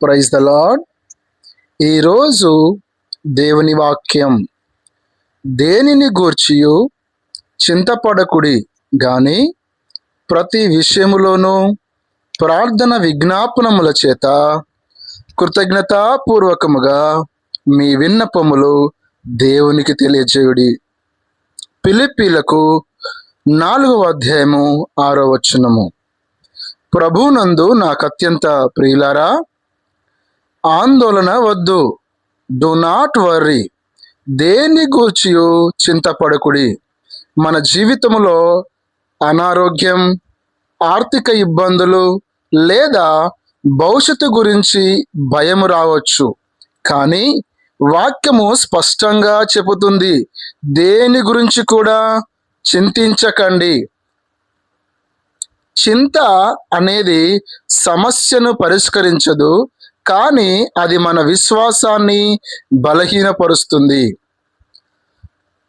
Praise the lord. ఈరోజు దేవుని వాక్యం, దేనిని గూర్చియు చింతపడకుడి గాని ప్రతి విషయములోనూ ప్రార్థన విజ్ఞాపనముల చేత కృతజ్ఞతాపూర్వకముగా మీ విన్నపములు దేవునికి తెలియజేయుడి. ఫిలిప్పీలకు 4వ అధ్యాయము 6వ వచనము. ప్రభునందు నాకు అత్యంత ప్రియులారా, ఆందోళన వద్దు, డు నాట్ వర్రీ, దేని గూర్చియు చింతపడకుడి. మన జీవితంలో అనారోగ్యం, ఆర్థిక ఇబ్బందులు లేదా భవిష్యత్తు గురించి భయం రావచ్చు, కానీ వాక్యము స్పష్టంగా చెబుతుంది, దేని గురించి కూడా చింతించకండి. చింత అనేది సమస్యను పరిష్కరించదు, కానీ అది మన విశ్వాసాన్ని బలహీనపరుస్తుంది.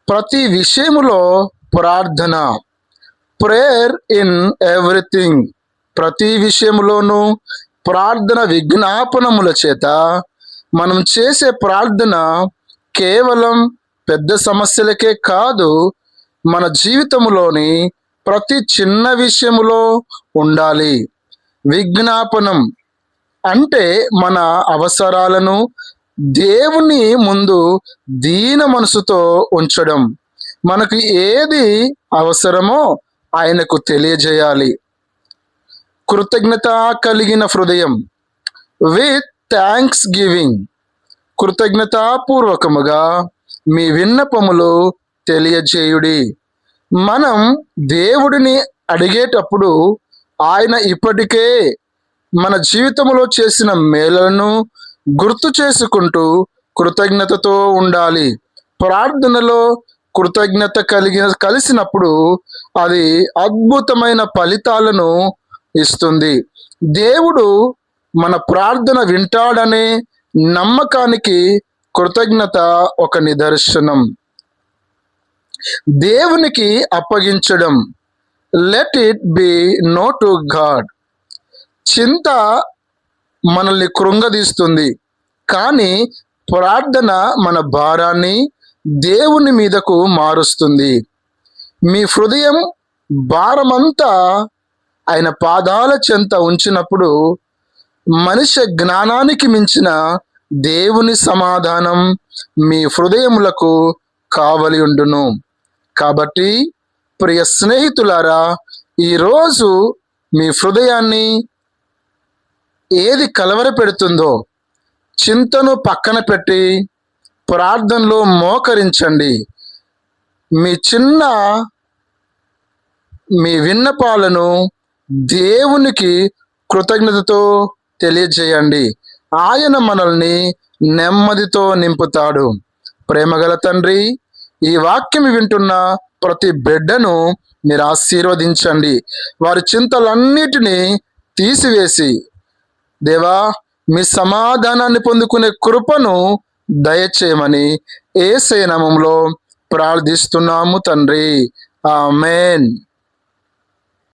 ప్రతి విషయములో ప్రార్థన, ప్రేయర్ ఇన్ ఎవ్రీథింగ్, ప్రతి విషయములోనూ ప్రార్థన విజ్ఞాపనముల చేత. మనం చేసే ప్రార్థన కేవలం పెద్ద సమస్యలకే కాదు, మన జీవితంలోని ప్రతి చిన్న విషయములో ఉండాలి. విజ్ఞాపనం అంటే మన అవసరాలను దేవుని ముందు దీన మనసుతో ఉంచడం. మనకు ఏది అవసరమో ఆయనకు తెలియజేయాలి. కృతజ్ఞత కలిగిన హృదయం, విత్ థ్యాంక్స్ గివింగ్, కృతజ్ఞతాపూర్వకముగా మీ విన్నపములు తెలియజేయుడి. మనం దేవుడిని అడిగేటప్పుడు ఆయన ఇప్పటికే మన జీవితంలో చేసిన మేలులను గుర్తు చేసుకుంటూ కృతజ్ఞతతో ఉండాలి. ప్రార్థనలో కృతజ్ఞత కలిసినప్పుడు అది అద్భుతమైన ఫలితాలను ఇస్తుంది. దేవుడు మన ప్రార్థన వింటాడనే నమ్మకానికి కృతజ్ఞత ఒక నిదర్శనం. దేవునికి అప్పగించడం, let it be known to God. చింత మనల్ని కృంగదీస్తుంది, కానీ ప్రార్థన మన భారాన్ని దేవుని మీదకు మారుస్తుంది. మీ హృదయం భారమంతా ఆయన పాదాల చెంత ఉంచినప్పుడు మనిషి జ్ఞానానికి మించిన దేవుని సమాధానం మీ హృదయములకు కావలి ఉండును. కాబట్టి ప్రియ స్నేహితులారా, ఈరోజు మీ హృదయాన్ని ఏది కలవర పెడుతుందో చింతను పక్కన పెట్టి ప్రార్థనలో మోకరించండి. మీ విన్నపాలను దేవునికి కృతజ్ఞతతో తెలియజేయండి. ఆయన మనల్ని నెమ్మదితో నింపుతాడు. ప్రేమగల తండ్రి, ఈ వాక్యం వింటున్న ప్రతి బిడ్డను మీరు ఆశీర్వదించండి. వారి చింతలన్నిటినీ తీసివేసి దేవా, మీ సమాధానాన్ని పొందుకునే కృపను దయచేయమని యేసయ్య నామములో ప్రార్థిస్తున్నాము తండ్రి. ఆమేన్.